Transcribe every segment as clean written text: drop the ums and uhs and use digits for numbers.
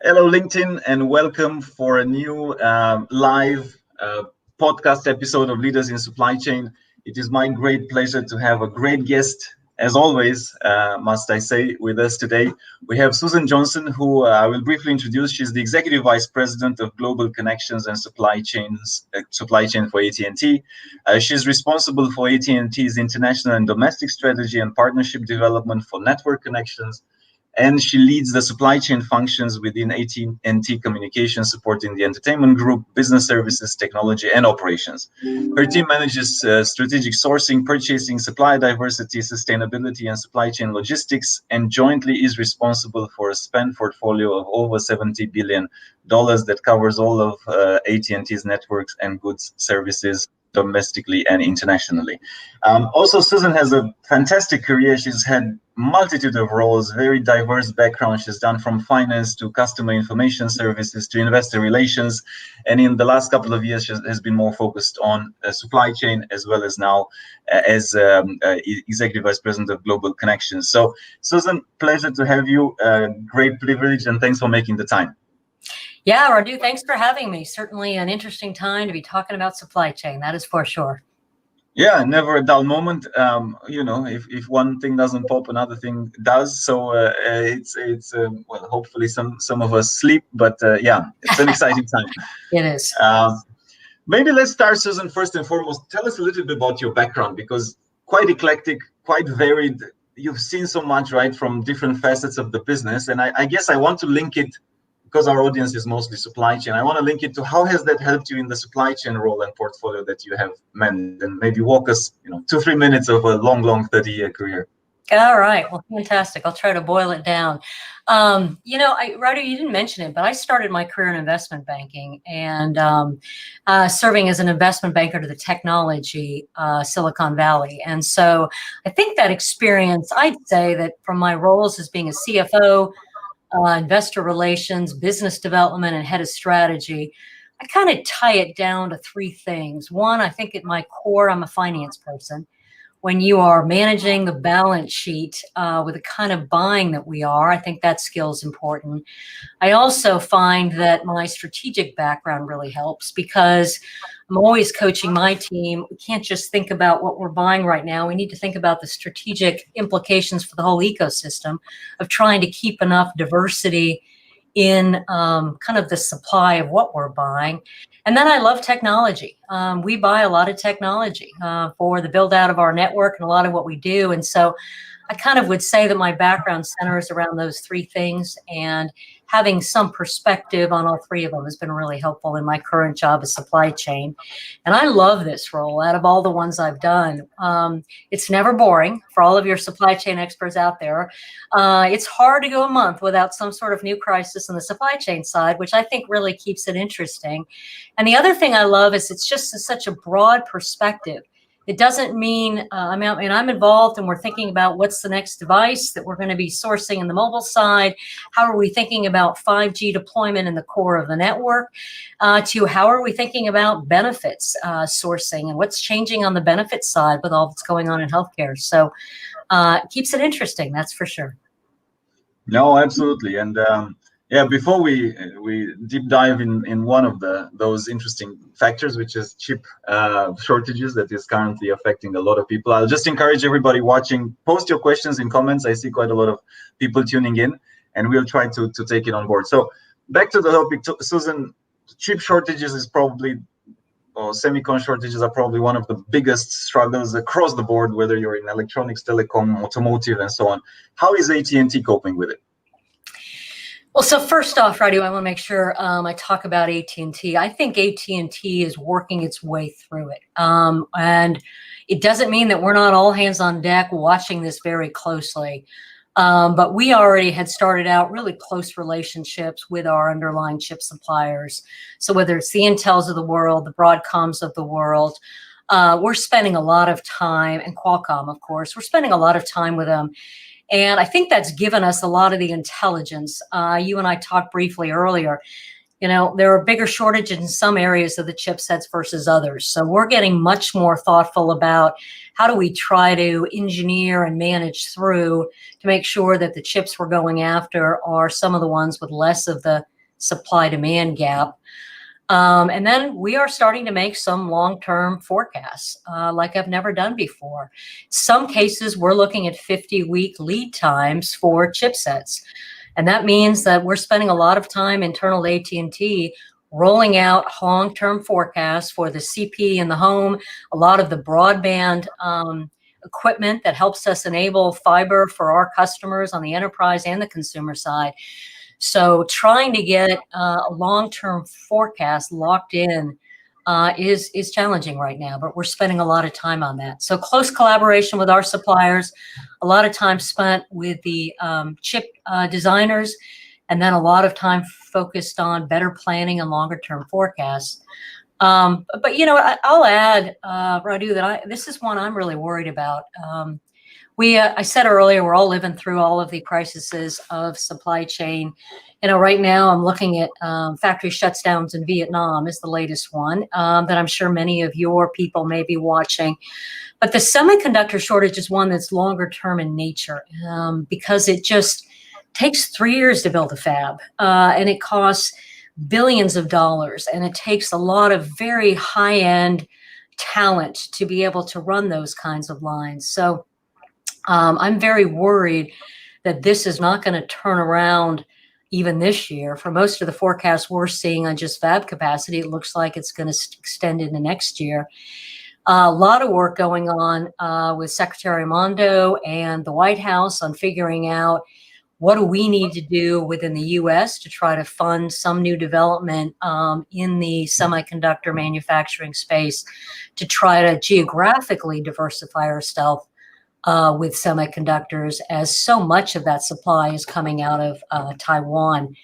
Hello, LinkedIn, and welcome for a new live podcast episode of Leaders in Supply Chain. It is my great pleasure to have a great guest, as always, must I say, with us today. We have Susan Johnson, who I will briefly introduce. She's the Executive Vice President of Global Connections and Supply Chain for AT&T. She's responsible for AT&T's international and domestic strategy and partnership development for network connections, and she leads the supply chain functions within AT&T Communications, supporting the entertainment group, business services, technology, and operations. Her team manages strategic sourcing, purchasing, supply diversity, sustainability, and supply chain logistics, and jointly is responsible for a spend portfolio of over $70 billion that covers all of AT&T's networks and goods services domestically and internationally. Also, Susan has a fantastic career. She's had multitude of roles, very diverse background. She's done from finance to customer information services to investor relations. And in the last couple of years, she has been more focused on supply chain, as well as now as Executive Vice President of Global Connections. So, Susan, pleasure to have you. Great privilege, and thanks for making the time. Yeah, Radu, thanks for having me. Certainly an interesting time to be talking about supply chain, that is for sure. Yeah, never a dull moment. If one thing doesn't pop, another thing does. So well, hopefully some of us sleep, but yeah, it's an exciting time. It is. Maybe let's start, Susan, first and foremost. Tell us a little bit about your background, because quite eclectic, quite varied. You've seen so much, right, from different facets of the business. And I guess I want to link it, because our audience is mostly supply chain. I want to link it to how has that helped you in the supply chain role and portfolio that you have managed, and maybe walk us, 2-3 minutes of a long 30-year career. All right. Well, fantastic. I'll try to boil it down. Radu, you didn't mention it, but I started my career in investment banking and serving as an investment banker to the technology Silicon Valley. And so I think that experience, I'd say that from my roles as being a CFO, investor relations, business development, and head of strategy, I kind of tie it down to three things. One, I think at my core, I'm a finance person. When you are managing the balance sheet with the kind of buying that we are, I think that skill is important. I also find that my strategic background really helps, because I'm always coaching my team. We can't just think about what we're buying right now. We need to think about the strategic implications for the whole ecosystem of trying to keep enough diversity in kind of the supply of what we're buying. And then I love technology. We buy a lot of technology for the build out of our network and a lot of what we do. And so I kind of would say that my background centers around those three things, and having some perspective on all three of them has been really helpful in my current job as supply chain. And I love this role out of all the ones I've done. It's never boring for all of your supply chain experts out there. It's hard to go a month without some sort of new crisis on the supply chain side, which I think really keeps it interesting. And the other thing I love is it's just such a broad perspective. It doesn't mean, I'm involved and we're thinking about what's the next device that we're going to be sourcing in the mobile side. How are we thinking about 5G deployment in the core of the network? To how are we thinking about benefits sourcing and what's changing on the benefits side with all that's going on in healthcare. So it keeps it interesting, that's for sure. No, absolutely. And yeah, before we deep dive in one of those interesting factors, which is chip shortages that is currently affecting a lot of people, I'll just encourage everybody watching, post your questions in comments. I see quite a lot of people tuning in, and we'll try to take it on board. So back to the topic, Susan, chip shortages is probably, or semicon shortages are probably one of the biggest struggles across the board, whether you're in electronics, telecom, automotive, and so on. How is AT&T coping with it? Well, so first off, Radu, I want to make sure I talk about AT&T. I think AT&T is working its way through it. And it doesn't mean that we're not all hands on deck watching this very closely. But we already had started out really close relationships with our underlying chip suppliers. So whether it's the Intels of the world, the Broadcoms of the world, we're spending a lot of time, and Qualcomm, of course, we're spending a lot of time with them. And I think that's given us a lot of the intelligence. You and I talked briefly earlier. There are bigger shortages in some areas of the chipsets versus others. So we're getting much more thoughtful about how do we try to engineer and manage through to make sure that the chips we're going after are some of the ones with less of the supply-demand gap. And then we are starting to make some long-term forecasts like I've never done before. Some cases, we're looking at 50-week lead times for chipsets. And that means that we're spending a lot of time internal to AT&T rolling out long-term forecasts for the CP in the home, a lot of the broadband equipment that helps us enable fiber for our customers on the enterprise and the consumer side. So trying to get a long-term forecast locked in is challenging right now, but we're spending a lot of time on that. So close collaboration with our suppliers, a lot of time spent with the chip designers, and then a lot of time focused on better planning and longer-term forecasts. But I'll add, Radu, that this is one I'm really worried about. I said earlier, we're all living through all of the crises of supply chain. Right now I'm looking at factory shutdowns in Vietnam is the latest one that I'm sure many of your people may be watching. But the semiconductor shortage is one that's longer term in nature because it just takes 3 years to build a fab and it costs billions of dollars, and it takes a lot of very high-end talent to be able to run those kinds of lines. So I'm very worried that this is not going to turn around even this year. For most of the forecasts we're seeing on just fab capacity, it looks like it's going to extend into next year. A lot of work going on with Secretary Mondo and the White House on figuring out what do we need to do within the U.S. to try to fund some new development in the semiconductor manufacturing space to try to geographically diversify ourselves with semiconductors, as so much of that supply is coming out of Taiwan,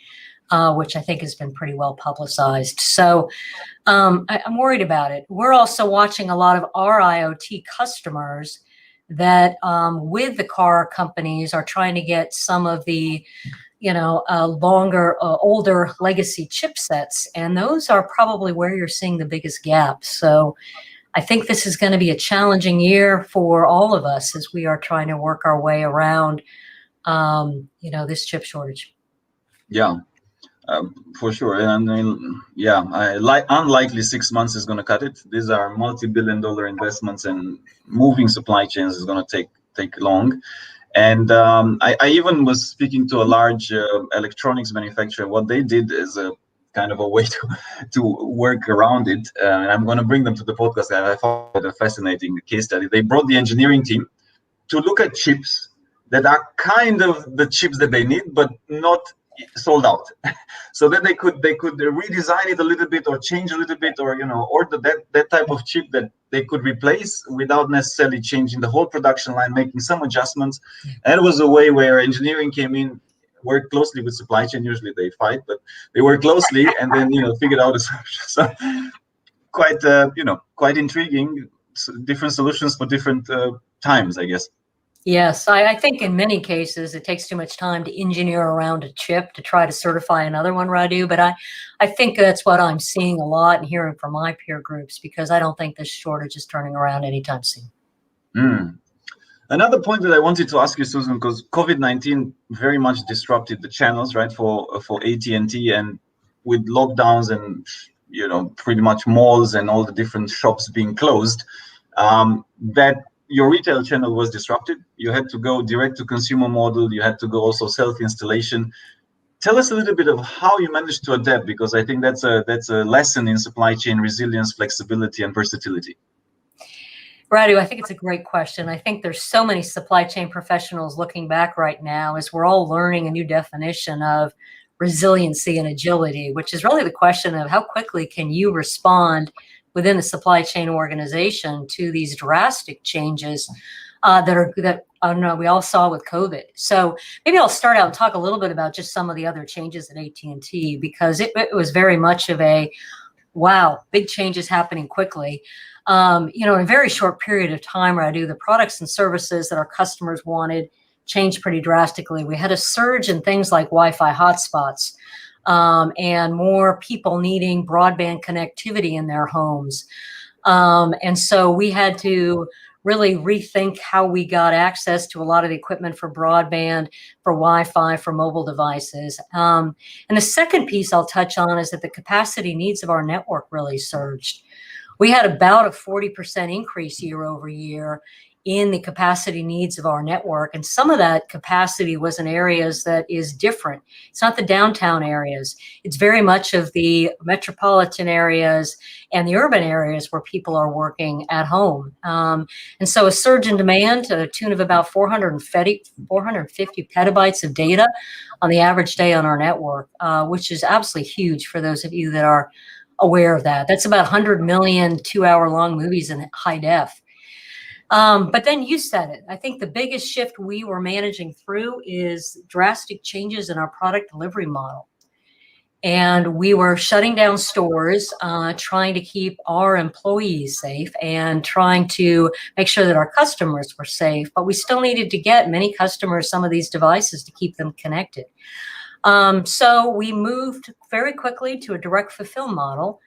which I think has been pretty well publicized. So I'm worried about it. We're also watching a lot of our IoT customers that with the car companies are trying to get some of the older legacy chipsets, and those are probably where you're seeing the biggest gap. So I think this is going to be a challenging year for all of us as we are trying to work our way around, this chip shortage. Yeah, for sure. And I mean, yeah, unlikely 6 months is going to cut it. These are multi-billion-dollar investments, and moving supply chains is going to take long. And I even was speaking to a large electronics manufacturer. What they did is a kind of a way to work around it. And I'm going to bring them to the podcast. I found it a fascinating case study. They brought the engineering team to look at chips that are kind of the chips that they need, but not sold out. So that they could redesign it a little bit or change a little bit, or order that type of chip that they could replace without necessarily changing the whole production line, making some adjustments. And it was a way where engineering came in, worked closely with supply chain. Usually they fight, but they work closely and then figured out a solution. So quite intriguing. Different solutions for different times, I guess. Yes, I think in many cases it takes too much time to engineer around a chip to try to certify another one, Radu. But I think that's what I'm seeing a lot and hearing from my peer groups, because I don't think this shortage is turning around anytime soon. Another point that I wanted to ask you, Susan, because COVID-19 very much disrupted the channels, right, for AT&T, and with lockdowns and pretty much malls and all the different shops being closed, that your retail channel was disrupted. You had to go direct to consumer model. You had to go also self-installation. Tell us a little bit of how you managed to adapt, because I think that's a lesson in supply chain resilience, flexibility, and versatility. Radu, I think it's a great question. I think there's so many supply chain professionals looking back right now as we're all learning a new definition of resiliency and agility, which is really the question of how quickly can you respond within the supply chain organization to these drastic changes that we all saw with COVID. So maybe I'll start out and talk a little bit about just some of the other changes at AT&T, because it was very much of a, wow, big changes happening quickly. In a very short period of time, Radu, the products and services that our customers wanted changed pretty drastically. We had a surge in things like Wi-Fi hotspots, and more people needing broadband connectivity in their homes. And so we had to really rethink how we got access to a lot of the equipment for broadband, for Wi-Fi, for mobile devices. And the second piece I'll touch on is that the capacity needs of our network really surged. We had about a 40% increase year over year in the capacity needs of our network. And some of that capacity was in areas that is different. It's not the downtown areas. It's very much of the metropolitan areas and the urban areas where people are working at home. And so a surge in demand to the tune of about 450 petabytes of data on the average day on our network, which is absolutely huge for those of you that are aware of that. That's about 100 million 2-hour-long movies in high def. But then you said it. I think the biggest shift we were managing through is drastic changes in our product delivery model. And we were shutting down stores, trying to keep our employees safe and trying to make sure that our customers were safe. But we still needed to get many customers some of these devices to keep them connected. So we moved very quickly to a direct fulfill model.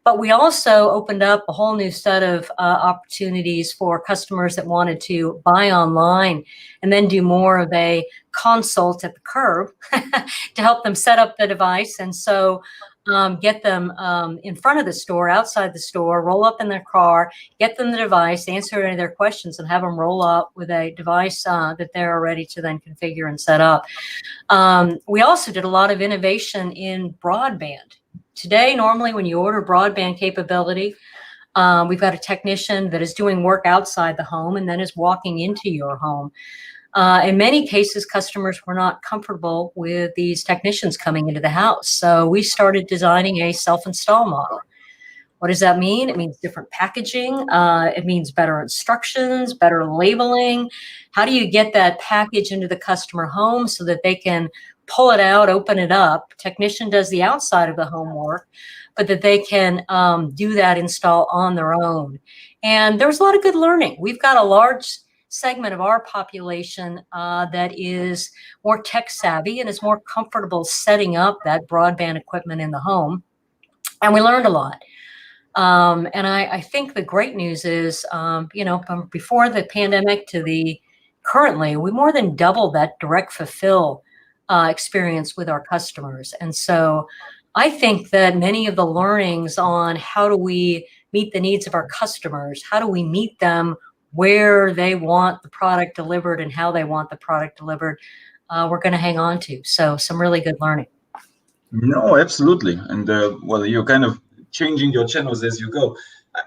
But we also opened up a whole new set of opportunities for customers that wanted to buy online and then do more of a consult at the curb to help them set up the device. And so get them in front of the store, outside the store, roll up in their car, get them the device, answer any of their questions, and have them roll up with a device that they're ready to then configure and set up. We also did a lot of innovation in broadband. Today, normally when you order broadband capability, we've got a technician that is doing work outside the home and then is walking into your home. In many cases, customers were not comfortable with these technicians coming into the house. So we started designing a self-install model. What does that mean? It means different packaging. It means better instructions, better labeling. How do you get that package into the customer home so that they can pull it out, open it up? Technician does the outside of the home work, but that they can do that install on their own. And there's a lot of good learning. We've got a large segment of our population that is more tech savvy and is more comfortable setting up that broadband equipment in the home. And we learned a lot. And I think the great news is, from before the pandemic to the currently, we more than doubled that direct fulfill experience with our customers. And so I think that many of the learnings on how do we meet the needs of our customers, how do we meet them where they want the product delivered and how they want the product delivered, we're going to hang on to. So some really good learning. No, absolutely. And well, you're kind of changing your channels as you go.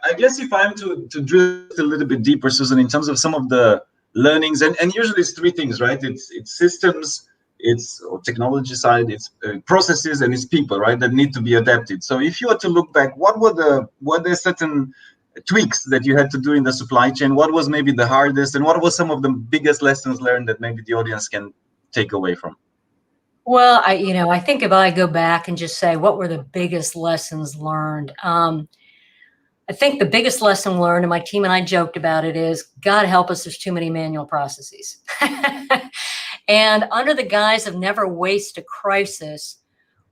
I guess if I'm to drill a little bit deeper, Susan, in terms of some of the learnings, and usually it's three things, right? It's systems, it's technology side, it's processes, and it's people, right, that need to be adapted. So if you were to look back, were there certain tweaks that you had to do in the supply chain? What was maybe the hardest, and what was some of the biggest lessons learned that maybe the audience can take away from? Well, I think if I go back and just say, what were the biggest lessons learned? I think the biggest lesson learned, and my team and I joked about it, is God help us, there's too many manual processes. And under the guise of never waste a crisis,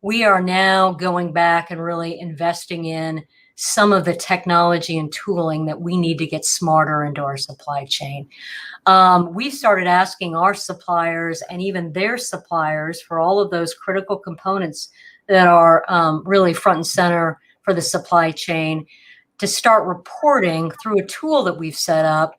we are now going back and really investing in some of the technology and tooling that we need to get smarter into our supply chain. We started asking our suppliers and even their suppliers for all of those critical components that are really front and center for the supply chain to start reporting through a tool that we've set up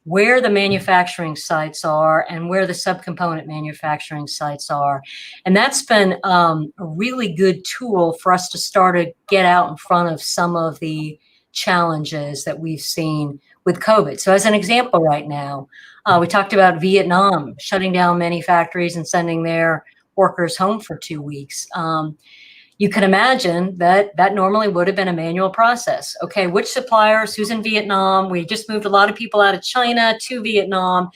where the manufacturing sites are and where the subcomponent manufacturing sites are. And that's been a really good tool for us to start to get out in front of some of the challenges that we've seen with COVID. So as an example right now, we talked about Vietnam shutting down many factories and sending their workers home for 2 weeks. You can imagine that normally would have been a manual process. Okay, which suppliers, who's in Vietnam? We just moved a lot of people out of China to Vietnam.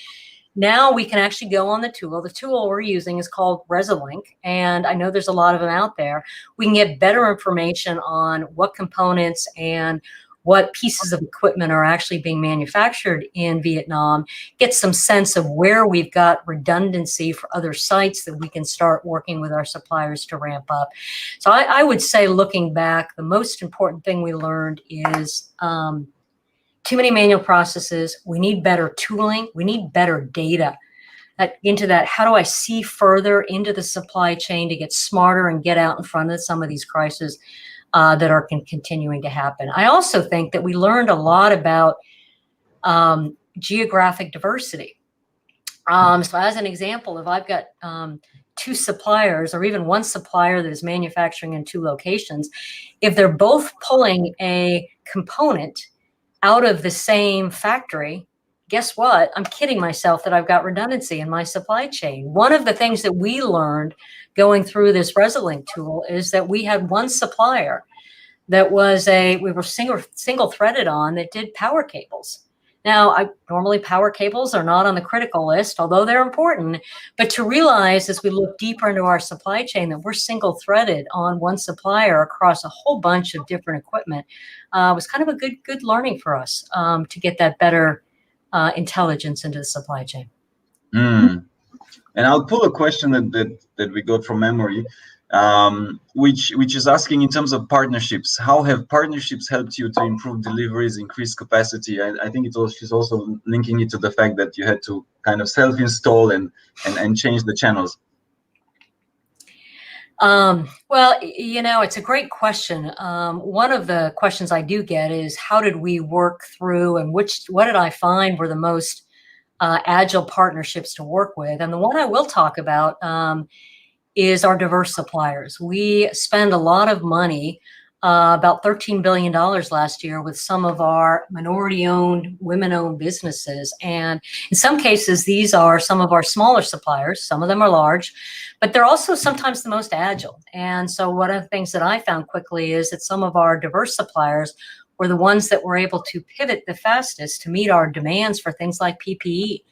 Now we can actually go on the tool. The tool we're using is called Resolink, and I know there's a lot of them out there. We can get better information on what components and what pieces of equipment are actually being manufactured in Vietnam, get some sense of where we've got redundancy for other sites that we can start working with our suppliers to ramp up. So I would say, looking back, the most important thing we learned is too many manual processes. We need better tooling. We need better data. Into that, how do I see further into the supply chain to get smarter and get out in front of some of these crises that are continuing to happen? I also think that we learned a lot about geographic diversity. So as an example, if I've got two suppliers or even one supplier that is manufacturing in two locations, if they're both pulling a component out of the same factory, guess what? I'm kidding myself that I've got redundancy in my supply chain. One of the things that we learned going through this ResoLink tool is that we had one supplier that we were single threaded on that did power cables. Now, normally power cables are not on the critical list, although they're important. But to realize as we look deeper into our supply chain that we're single threaded on one supplier across a whole bunch of different equipment was kind of a good learning for us to get that better intelligence into the supply chain. And I'll pull a question that we got from memory, which is asking in terms of partnerships. How have partnerships helped you to improve deliveries, increase capacity? I think she's also linking it to the fact that you had to kind of self-install and change the channels. Well, it's a great question. One of the questions I do get is how did we work through and what did I find were the most agile partnerships to work with? And the one I will talk about is our diverse suppliers. We spend a lot of money, about $13 billion last year with some of our minority-owned, women-owned businesses. And in some cases, these are some of our smaller suppliers. Some of them are large, but they're also sometimes the most agile. And so one of the things that I found quickly is that some of our diverse suppliers were the ones that were able to pivot the fastest to meet our demands for things like PPE.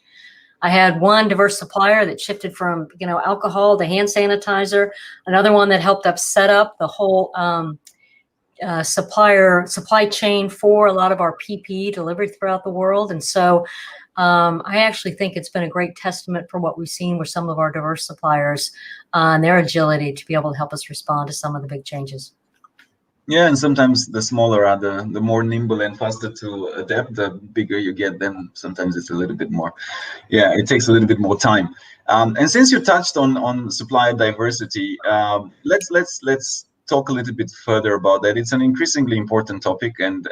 I had one diverse supplier that shifted from, alcohol to hand sanitizer, another one that helped us set up the whole supply chain for a lot of our PPE delivery throughout the world. And so I actually think it's been a great testament for what we've seen with some of our diverse suppliers and their agility to be able to help us respond to some of the big changes. Yeah, and sometimes the smaller are the more nimble and faster to adapt. The bigger you get, then sometimes it's a little bit more. Yeah, it takes a little bit more time. And since you touched on supplier diversity, let's talk a little bit further about that. It's an increasingly important topic, and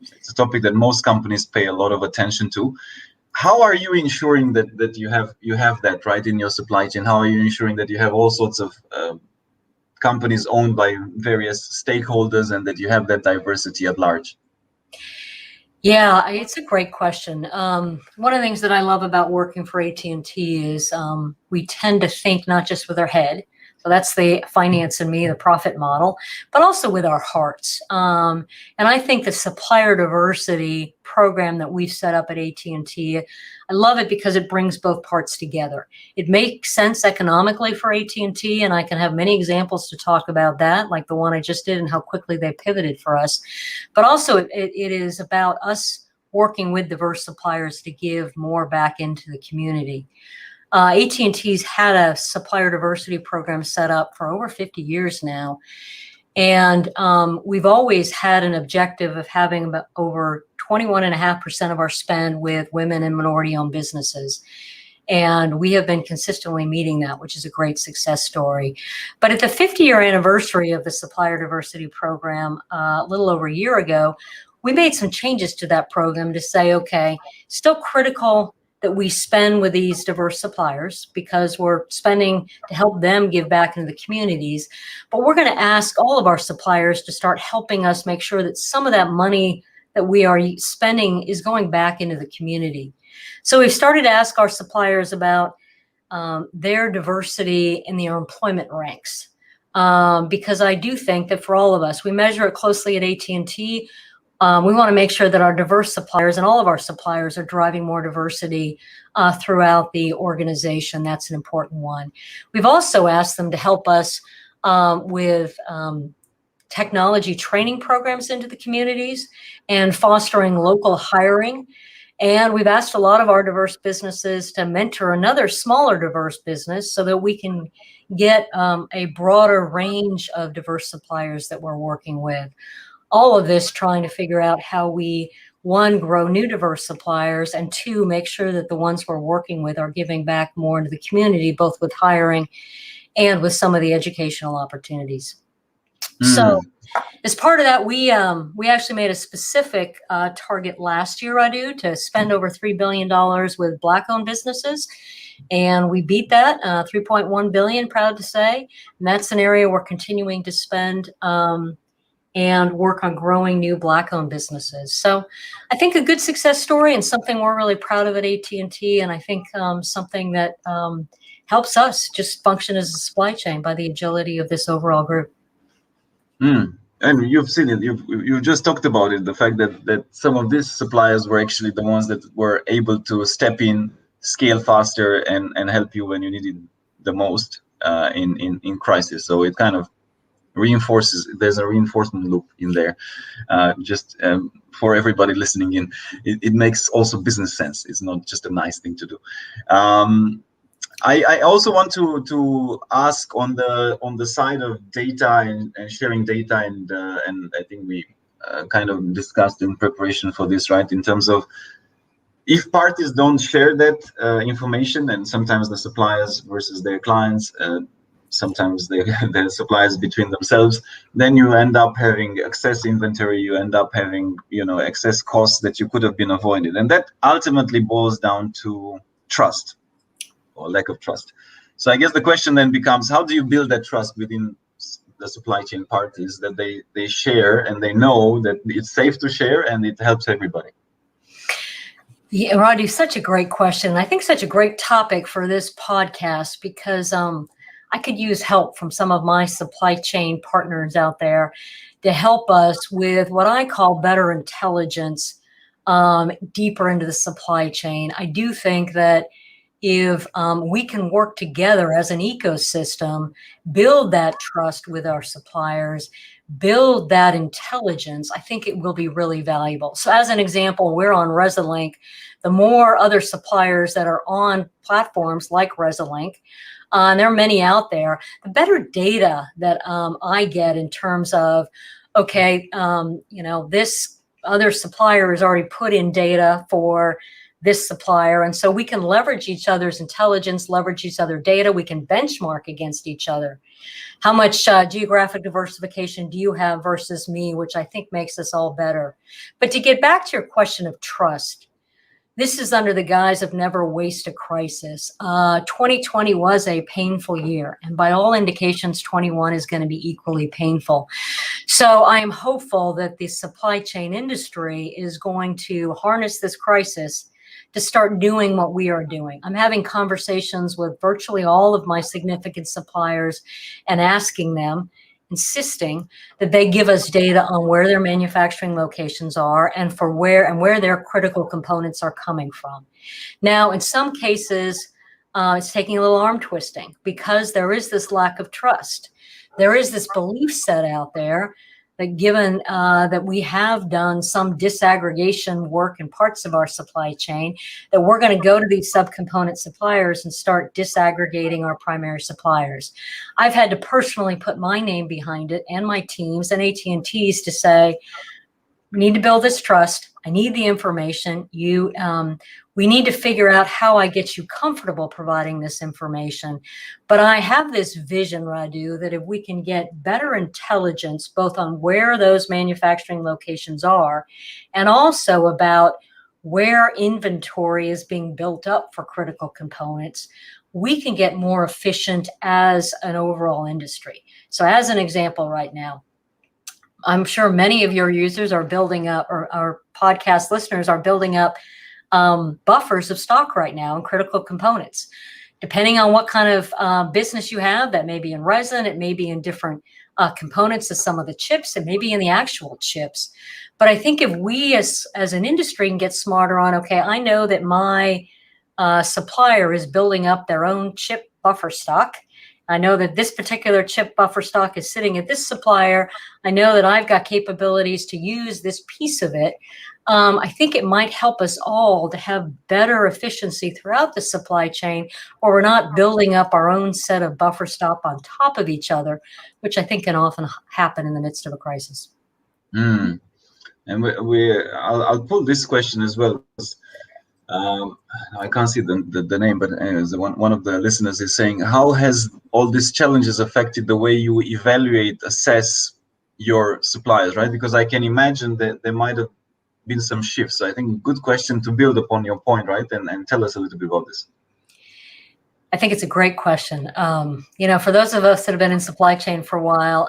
it's a topic that most companies pay a lot of attention to. How are you ensuring that you have that right in your supply chain? How are you ensuring that you have all sorts of companies owned by various stakeholders and that you have that diversity at large? Yeah, it's a great question. One of the things that I love about working for AT&T is we tend to think not just with our head, so that's the finance and me, the profit model, but also with our hearts. And I think the supplier diversity program that we've set up at AT&T, I love it because it brings both parts together. It makes sense economically for AT&T, and I can have many examples to talk about that, like the one I just did and how quickly they pivoted for us. But also it is about us working with diverse suppliers to give more back into the community. AT&T's had a supplier diversity program set up for over 50 years now. And we've always had an objective of having about over 21.5% of our spend with women and minority-owned businesses. And we have been consistently meeting that, which is a great success story. But at the 50-year anniversary of the supplier diversity program, a little over a year ago, we made some changes to that program to say, okay, still critical that we spend with these diverse suppliers because we're spending to help them give back into the communities. But we're going to ask all of our suppliers to start helping us make sure that some of that money that we are spending is going back into the community. So we've started to ask our suppliers about their diversity in their employment ranks. Because I do think that for all of us, we measure it closely at AT&T. We want to make sure that our diverse suppliers and all of our suppliers are driving more diversity throughout the organization. That's an important one. We've also asked them to help us with technology training programs into the communities and fostering local hiring. And we've asked a lot of our diverse businesses to mentor another smaller diverse business so that we can get a broader range of diverse suppliers that we're working with. All of this trying to figure out how we one, grow new diverse suppliers, and two, make sure that the ones we're working with are giving back more into the community, both with hiring and with some of the educational opportunities. So as part of that, we actually made a specific target last year, Radu, to spend over $3 billion with Black-owned businesses. And we beat that, 3.1 billion, proud to say. And that's an area we're continuing to spend and work on growing new Black-owned businesses. So I think a good success story and something we're really proud of at AT&T, and I think something that helps us just function as a supply chain by the agility of this overall group. And you've seen it. You've just talked about it. The fact that some of these suppliers were actually the ones that were able to step in, scale faster, and help you when you needed the most in crisis. So it kind of reinforces. There's a reinforcement loop in there. Just for everybody listening in, it makes also business sense. It's not just a nice thing to do. I also want to ask on the side of data and sharing data, and I think we kind of discussed in preparation for this, right? In terms of if parties don't share that information, and sometimes the suppliers versus their clients, sometimes the suppliers between themselves, then you end up having excess inventory, you end up having excess costs that you could have been avoided, and that ultimately boils down to trust. Or lack of trust. So I guess the question then becomes, how do you build that trust within the supply chain parties, that they share and they know that it's safe to share and it helps everybody? Yeah, Roddy, such a great question. I think such a great topic for this podcast, because I could use help from some of my supply chain partners out there to help us with what I call better intelligence deeper into the supply chain. I do think that if we can work together as an ecosystem, build that trust with our suppliers, build that intelligence, I think it will be really valuable. So as an example, we're on Resolink. The more other suppliers that are on platforms like Resolink, and there are many out there, the better data that I get in terms of, okay, this other supplier has already put in data for this supplier. And so we can leverage each other's intelligence, leverage each other's data. We can benchmark against each other. How much geographic diversification do you have versus me, which I think makes us all better. But to get back to your question of trust, this is under the guise of never waste a crisis. 2020 was a painful year, and by all indications, 21 is going to be equally painful. So I am hopeful that the supply chain industry is going to harness this crisis to start doing what we are doing. I'm having conversations with virtually all of my significant suppliers and asking them, insisting that they give us data on where their manufacturing locations are and where their critical components are coming from. Now, in some cases, it's taking a little arm twisting because there is this lack of trust. There is this belief set out there that given that we have done some disaggregation work in parts of our supply chain, that we're going to go to these subcomponent suppliers and start disaggregating our primary suppliers. I've had to personally put my name behind it and my teams and AT&T's to say, we need to build this trust. I need the information. We need to figure out how I get you comfortable providing this information. But I have this vision, Radu, that if we can get better intelligence, both on where those manufacturing locations are, and also about where inventory is being built up for critical components, we can get more efficient as an overall industry. So as an example right now, I'm sure many of your users are building up, or our podcast listeners are building up buffers of stock right now in critical components. Depending on what kind of business you have, that may be in resin, it may be in different components of some of the chips, it may be in the actual chips. But I think if we as an industry can get smarter on, okay, I know that my supplier is building up their own chip buffer stock. I know that this particular chip buffer stock is sitting at this supplier. I know that I've got capabilities to use this piece of it. I think it might help us all to have better efficiency throughout the supply chain, or we're not building up our own set of buffer stock on top of each other, which I think can often happen in the midst of a crisis. And I'll pull this question as well. Um, I can't see the name, but anyways, one of the listeners is saying, how has all these challenges affected the way you evaluate, assess your suppliers, right? Because I can imagine that there might have been some shifts. So I think good question to build upon your point, right? And tell us a little bit about this. I think it's a great question. For those of us that have been in supply chain for a while,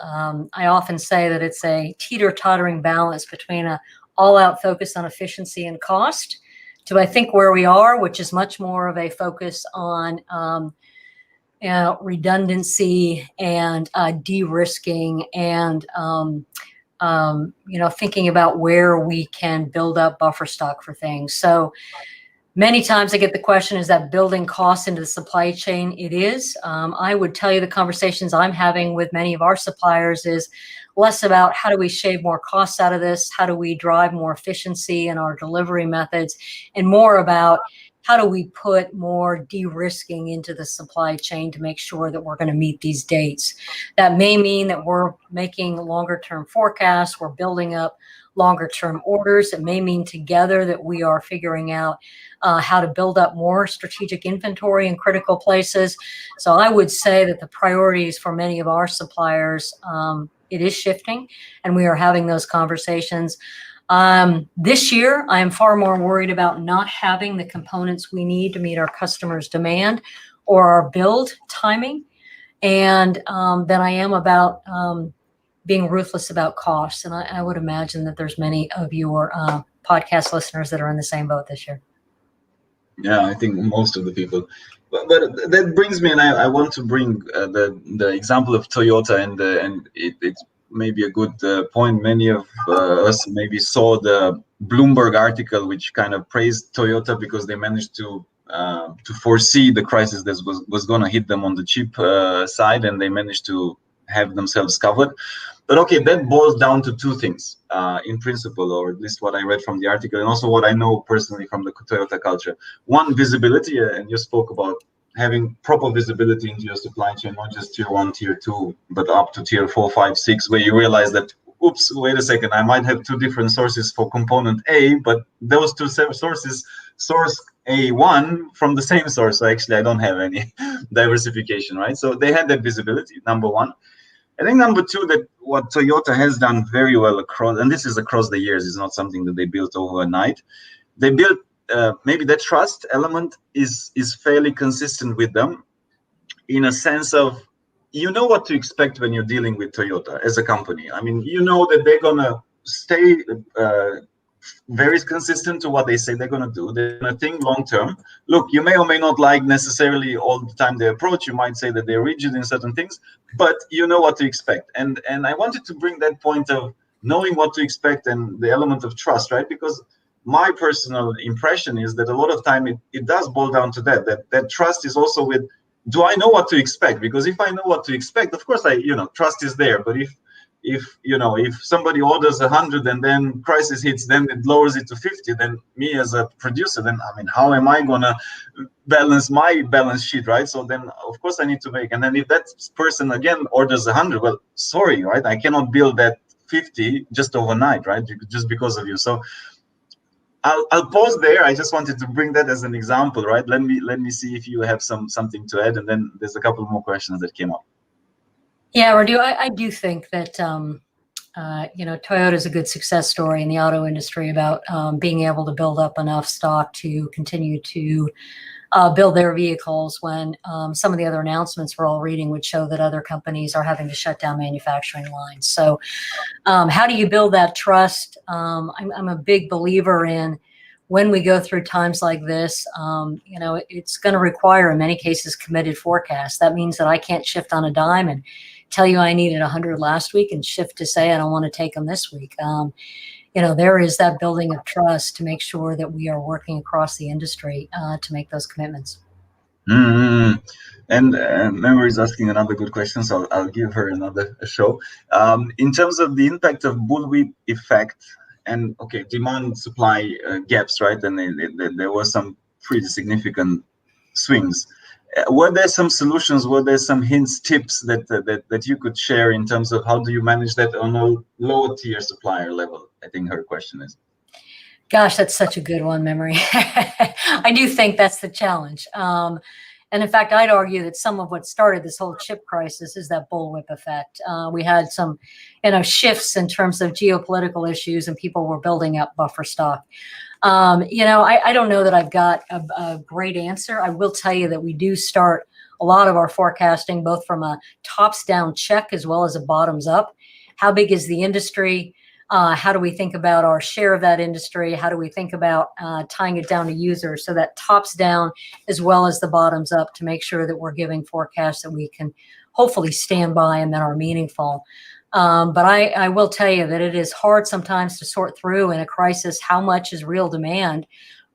I often say that it's a teeter-tottering balance between a all-out focus on efficiency and cost to, I think, where we are, which is much more of a focus on redundancy and de-risking and thinking about where we can build up buffer stock for things. So many times I get the question, is that building costs into the supply chain? It is. I would tell you the conversations I'm having with many of our suppliers is less about how do we shave more costs out of this, how do we drive more efficiency in our delivery methods, and more about how do we put more de-risking into the supply chain to make sure that we're going to meet these dates. That may mean that we're making longer term forecasts, we're building up longer term orders. It may mean together that we are figuring out how to build up more strategic inventory in critical places. So I would say that the priorities for many of our suppliers, it is shifting, and we are having those conversations. This year, I am far more worried about not having the components we need to meet our customers' demand or our build timing, and than I am about being ruthless about costs. And I would imagine that there's many of your podcast listeners that are in the same boat this year. Yeah, I think most of the people. But that brings me, and I want to bring the example of Toyota, and it's maybe a good point. Many of us maybe saw the Bloomberg article, which kind of praised Toyota because they managed to foresee the crisis that was going to hit them on the chip side, and they managed to have themselves covered. But okay, that boils down to two things in principle, or at least what I read from the article, and also what I know personally from the Toyota culture. One, visibility, and you spoke about having proper visibility into your supply chain, not just tier 1, tier 2, but up to tier 4, 5, 6, where you realize that, oops, wait a second, I might have two different sources for component A, but those two sources source A1 from the same source. So actually, I don't have any diversification, right? So they had that visibility, number one. I think number two, that what Toyota has done very well across, and this is across the years, is not something that they built overnight. They built maybe the trust element is fairly consistent with them, in a sense of, you know what to expect when you're dealing with Toyota as a company. I mean, you know that they're gonna stay very consistent to what they say they're going to do. They're going to think long term. Look, you may or may not like necessarily all the time their approach. You might say that they're rigid in certain things, but you know what to expect. And I wanted to bring that point of knowing what to expect and the element of trust, right? Because my personal impression is that a lot of time it does boil down to that trust is also with, do I know what to expect? Because if I know what to expect, of course trust is there. But if somebody orders 100 and then crisis hits, then it lowers it to 50, then me as a producer, then I mean, how am I gonna balance my balance sheet, right? So then of course I need to make, and then if that person again orders 100, well, sorry, right? I cannot build that 50 just overnight, right? Just because of you. So I'll pause there. I just wanted to bring that as an example, right? Let me see if you have something to add, and then there's a couple more questions that came up. Yeah, Radu, I do think that Toyota is a good success story in the auto industry about being able to build up enough stock to continue to build their vehicles when some of the other announcements we're all reading would show that other companies are having to shut down manufacturing lines. So how do you build that trust? I'm a big believer in, when we go through times like this, it's going to require, in many cases, committed forecasts. That means that I can't shift on a dime and tell you I needed 100 last week and shift to say I don't want to take them this week. There is that building of trust to make sure that we are working across the industry to make those commitments. Mm-hmm. And Memory is asking another good question, so I'll give her another show. In terms of the impact of bullwhip effect and demand supply gaps, right? And there were some pretty significant swings. Were there some solutions? Were there some hints, tips that you could share in terms of how do you manage that on a lower tier supplier level? I think her question is. Gosh, that's such a good one, Memory. I do think that's the challenge. And in fact, I'd argue that some of what started this whole chip crisis is that bullwhip effect. We had some, shifts in terms of geopolitical issues, and people were building up buffer stock. I don't know that I've got a great answer. I will tell you that we do start a lot of our forecasting both from a tops-down check as well as a bottoms-up. How big is the industry? How do we think about our share of that industry? How do we think about tying it down to users? So that tops down as well as the bottoms up to make sure that we're giving forecasts that we can hopefully stand by and that are meaningful. But I will tell you that it is hard sometimes to sort through in a crisis how much is real demand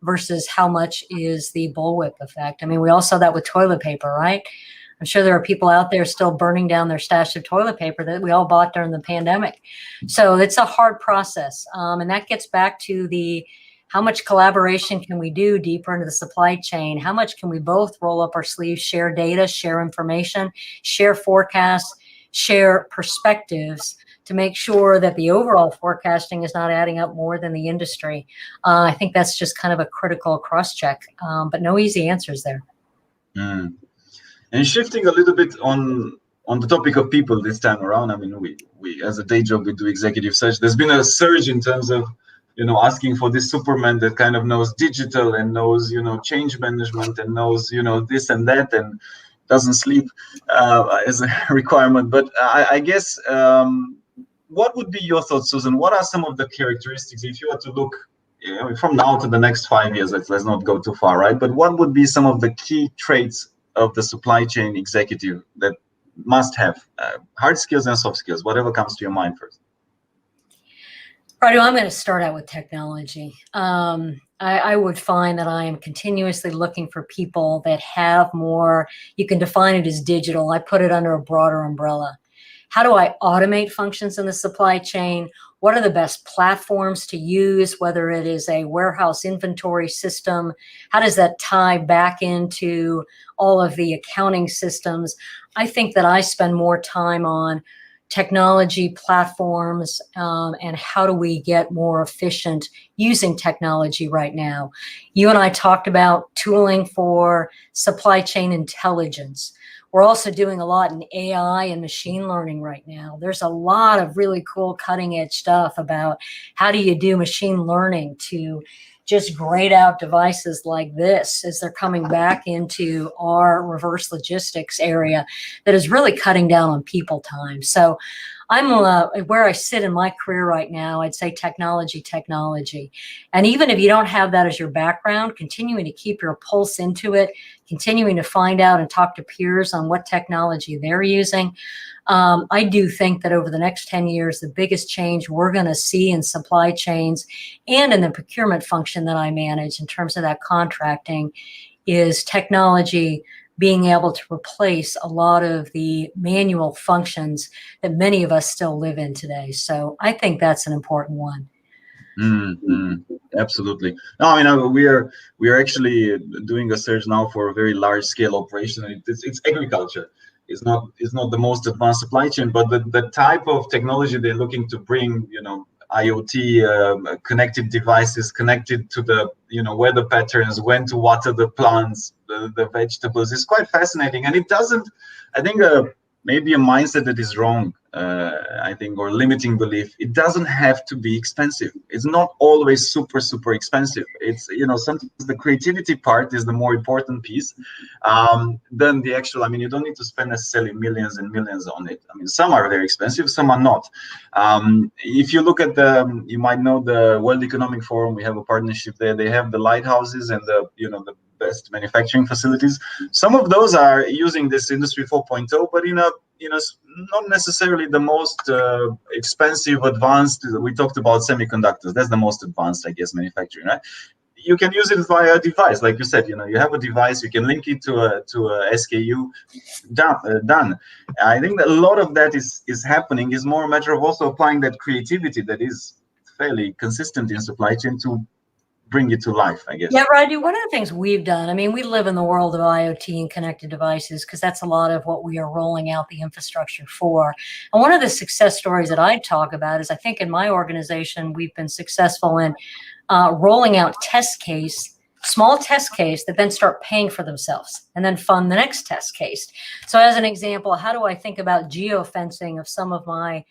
versus how much is the bullwhip effect. I mean, we all saw that with toilet paper, right? I'm sure there are people out there still burning down their stash of toilet paper that we all bought during the pandemic. So it's a hard process. And that gets back to how much collaboration can we do deeper into the supply chain? How much can we both roll up our sleeves, share data, share information, share forecasts, share perspectives to make sure that the overall forecasting is not adding up more than the industry? I think that's just kind of a critical cross-check, but no easy answers there. Mm. And shifting a little bit on the topic of people this time around, I mean, we as a day job, we do executive search. There's been a surge in terms of, asking for this Superman that kind of knows digital and knows, change management and knows, this and that and doesn't sleep as a requirement. But I guess, what would be your thoughts, Susan? What are some of the characteristics, if you were to look from now to the next 5 years, let's not go too far, right? But what would be some of the key traits of the supply chain executive that must have hard skills and soft skills, whatever comes to your mind first? Right, I'm going to start out with technology. I would find that I am continuously looking for people that have more, you can define it as digital. I put it under a broader umbrella. How do I automate functions in the supply chain? What are the best platforms to use, whether it is a warehouse inventory system? How does that tie back into all of the accounting systems? I think that I spend more time on technology platforms and how do we get more efficient using technology right now. You and I talked about tooling for supply chain intelligence. We're also doing a lot in AI and machine learning right now. There's a lot of really cool cutting edge stuff about how do you do machine learning to just grade out devices like this as they're coming back into our reverse logistics area that is really cutting down on people time. So I'm where I sit in my career right now, I'd say technology. And even if you don't have that as your background, continuing to keep your pulse into it, continuing to find out and talk to peers on what technology they're using. I do think that over the next 10 years, the biggest change we're going to see in supply chains and in the procurement function that I manage in terms of that contracting is technology being able to replace a lot of the manual functions that many of us still live in today. So I think that's an important one. Mm-hmm. Absolutely. No, I mean, we are actually doing a search now for a very large scale operation. It's agriculture. It's not the most advanced supply chain, but the type of technology they're looking to bring, IoT, connected devices connected to the, weather patterns, when to water the plants, the vegetables, is quite fascinating. And it doesn't, I think, maybe a mindset that is wrong, I think, or limiting belief. It doesn't have to be expensive. It's not always super expensive. It's, sometimes the creativity part is the more important piece than the actual. I mean, you don't need to spend necessarily millions and millions on it. I mean, some are very expensive, some are not. If you look at you might know the World Economic Forum, we have a partnership there. They have the lighthouses and the best manufacturing facilities. Some of those are using this Industry 4.0, but not necessarily the most expensive, advanced. We talked about semiconductors. That's the most advanced, I guess, manufacturing, right? You can use it via a device, like you said. You have a device, you can link it to a SKU. Done. I think that a lot of that is happening. Is more a matter of also applying that creativity that is fairly consistent in supply chain to bring it to life, I guess. Yeah, Radu, one of the things we've done, I mean, we live in the world of IoT and connected devices because that's a lot of what we are rolling out the infrastructure for. And one of the success stories that I talk about is I think in my organization, we've been successful in rolling out small test case that then start paying for themselves and then fund the next test case. So as an example, how do I think about geofencing of some of my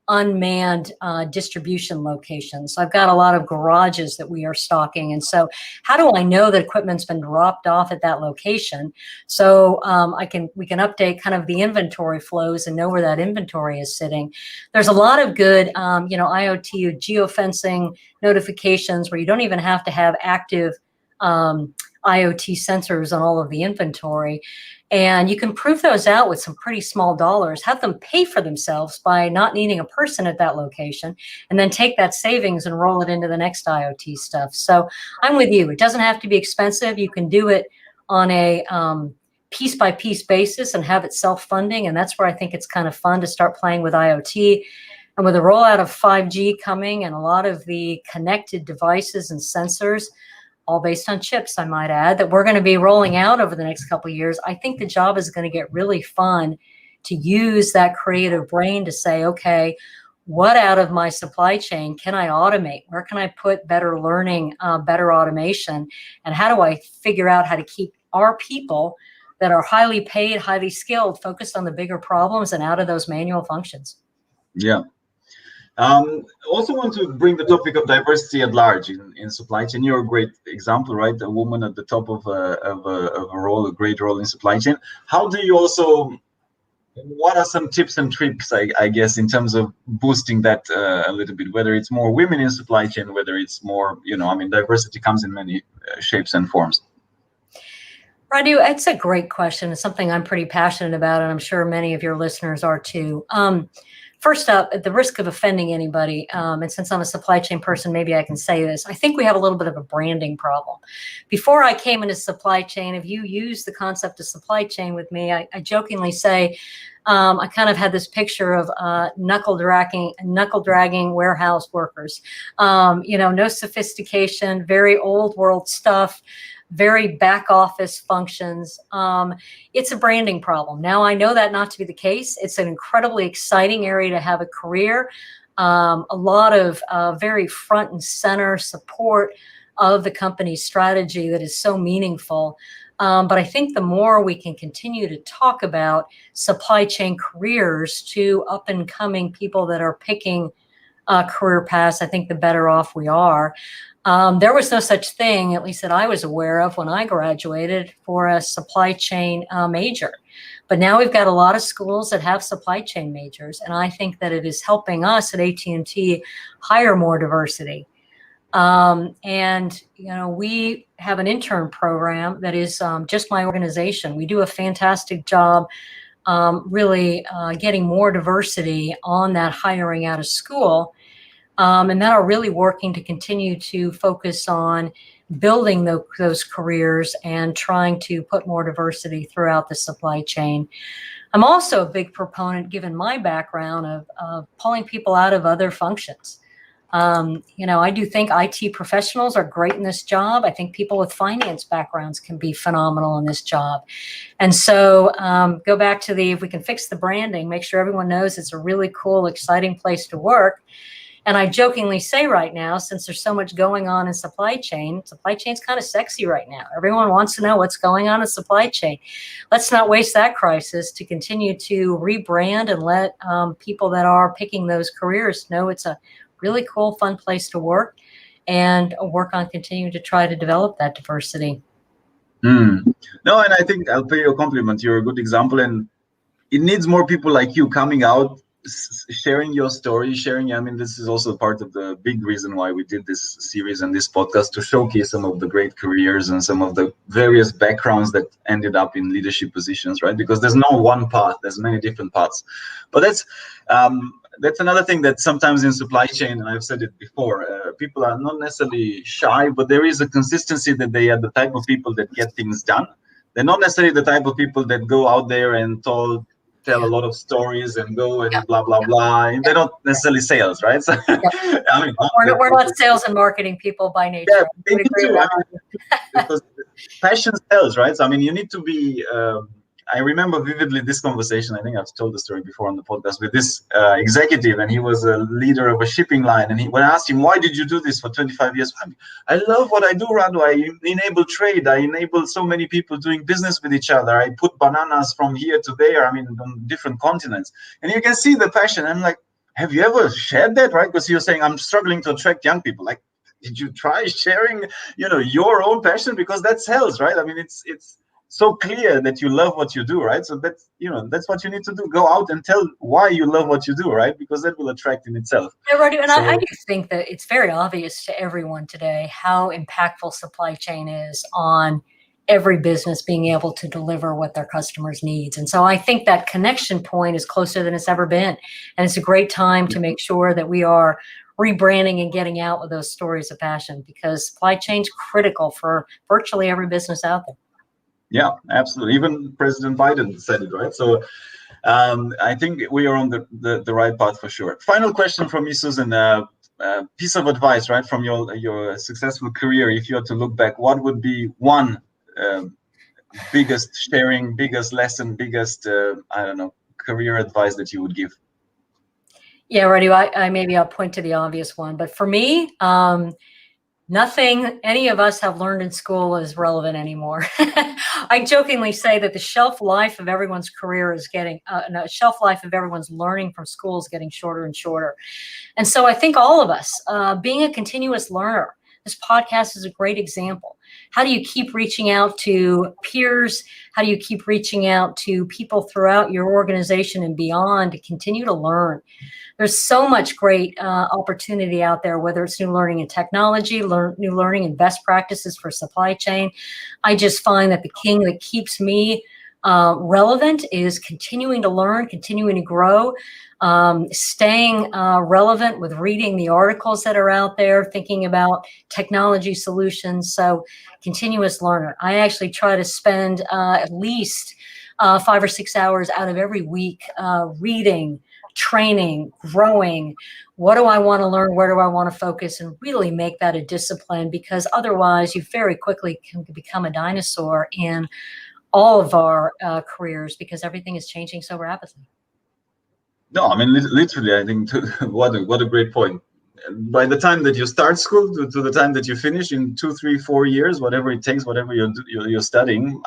unmanned distribution locations? So I've got a lot of garages that we are stocking. And so how do I know that equipment's been dropped off at that location? So we can update kind of the inventory flows and know where that inventory is sitting. There's a lot of good, IoT geofencing notifications where you don't even have to have active IoT sensors on all of the inventory. And you can prove those out with some pretty small dollars, have them pay for themselves by not needing a person at that location, and then take that savings and roll it into the next IoT stuff. So I'm with you. It doesn't have to be expensive. You can do it on a piece by piece basis and have it self-funding. And that's where I think it's kind of fun to start playing with IoT. And with the rollout of 5G coming and a lot of the connected devices and sensors, all based on chips, I might add, that we're going to be rolling out over the next couple of years, I think the job is going to get really fun to use that creative brain to say, okay, what out of my supply chain can I automate? Where can I put better learning, better automation? And how do I figure out how to keep our people that are highly paid, highly skilled, focused on the bigger problems and out of those manual functions? Yeah. Also want to bring the topic of diversity at large in supply chain. You're a great example, right? A woman at the top of a role, a great role in supply chain. How do you also, what are some tips and tricks, I guess, in terms of boosting that a little bit, whether it's more women in supply chain, whether it's more, diversity comes in many shapes and forms. Radu, it's a great question. It's something I'm pretty passionate about, and I'm sure many of your listeners are too. First up, at the risk of offending anybody, and since I'm a supply chain person, maybe I can say this, I think we have a little bit of a branding problem. Before I came into supply chain, if you use the concept of supply chain with me, I jokingly say, I kind of had this picture of knuckle dragging warehouse workers. No sophistication, very old world stuff, very back office functions. It's a branding problem. Now, I know that not to be the case. It's an incredibly exciting area to have a career. A lot of very front and center support of the company's strategy that is so meaningful. But I think the more we can continue to talk about supply chain careers to up and coming people that are picking career paths, I think the better off we are. There was no such thing, at least that I was aware of when I graduated, for a supply chain major. But now we've got a lot of schools that have supply chain majors, and I think that it is helping us at AT&T hire more diversity. We have an intern program that is just my organization. We do a fantastic job really getting more diversity on that hiring out of school. And that are really working to continue to focus on building those careers and trying to put more diversity throughout the supply chain. I'm also a big proponent, given my background, of pulling people out of other functions. I do think IT professionals are great in this job. I think people with finance backgrounds can be phenomenal in this job. And so go back to if we can fix the branding, make sure everyone knows it's a really cool, exciting place to work. And I jokingly say right now, since there's so much going on in supply chain's kind of sexy right now. Everyone wants to know what's going on in supply chain. Let's not waste that crisis to continue to rebrand and let people that are picking those careers know it's a really cool, fun place to work, and work on continuing to try to develop that diversity. No, and I think I'll pay you a compliment. You're a good example, and it needs more people like you coming out, sharing your story, this is also part of the big reason why we did this series and this podcast, to showcase some of the great careers and some of the various backgrounds that ended up in leadership positions, right? Because there's no one path, there's many different paths. But that's another thing that sometimes in supply chain, and I've said it before, people are not necessarily shy, but there is a consistency that they are the type of people that get things done. They're not necessarily the type of people that go out there and tell a lot of stories and go and blah blah blah, and they're not necessarily sales, right? So I mean, we're not sales and marketing people by nature. yeah, I would agree with that. because passion sells, right? So I mean, you need to be. I remember vividly this conversation. I think I've told the story before on the podcast with this executive, and he was a leader of a shipping line. And when I asked him, "Why did you do this for 25 years?" I love what I do, Radu. I enable trade. I enable so many people doing business with each other. I put bananas from here to there. I mean, on different continents, and you can see the passion. I'm like, have you ever shared that, right? Because you're saying I'm struggling to attract young people. Like, did you try sharing, your own passion? Because that sells, right? I mean, it's so clear that you love what you do, right? So that's what you need to do. Go out and tell why you love what you do, right? Because that will attract in itself. Yeah, Radu, and I do think that it's very obvious to everyone today how impactful supply chain is on every business being able to deliver what their customers needs. And so I think that connection point is closer than it's ever been. And it's a great time to make sure that we are rebranding and getting out with those stories of passion, because supply chain is critical for virtually every business out there. Yeah, absolutely. Even President Biden said it, right? So I think we are on the right path for sure. Final question from me, Susan. Piece of advice, right, from your successful career. If you had to look back, what would be one biggest sharing, biggest lesson, biggest career advice that you would give? Yeah, Radu, I maybe I'll point to the obvious one, but for me, nothing any of us have learned in school is relevant anymore. I jokingly say that the shelf life of everyone's career is getting, no, shelf life of everyone's learning from school is getting shorter and shorter. And so I think all of us, being a continuous learner, this podcast is a great example. How do you keep reaching out to peers? How do you keep reaching out to people throughout your organization and beyond to continue to learn? There's so much great opportunity out there, whether it's new learning in technology, new learning and best practices for supply chain. I just find that the thing that keeps me relevant is continuing to learn, continuing to grow, staying relevant with reading the articles that are out there, thinking about technology solutions. So continuous learner. I actually try to spend at least 5 or 6 hours out of every week reading, training, growing. What do I want to learn? Where do I want to focus? And really make that a discipline, because otherwise you very quickly can become a dinosaur in all of our careers, because everything is changing so rapidly. No, I mean, literally, I think what a great point. By the time that you start school to the time that you finish, in 2, 3, 4 years, whatever it takes, whatever you're studying,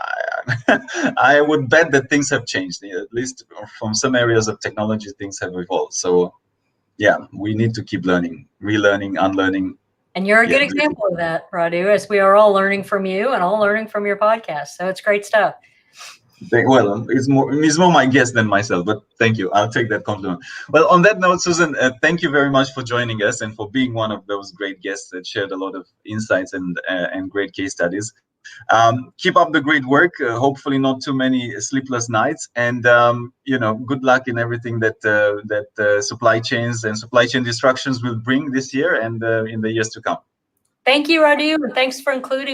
I would bet that things have changed. At least from some areas of technology, things have evolved. So yeah, we need to keep learning, relearning, unlearning. And you're a good example of that, Radu, as we are all learning from you and all learning from your podcast. So it's great stuff. Well, it's more my guest than myself, but thank you. I'll take that compliment. Well, on that note, Susan, thank you very much for joining us and for being one of those great guests that shared a lot of insights and great case studies. Keep up the great work. Hopefully, not too many sleepless nights, and good luck in everything that supply chains and supply chain disruptions will bring this year and in the years to come. Thank you, Radu, and thanks for including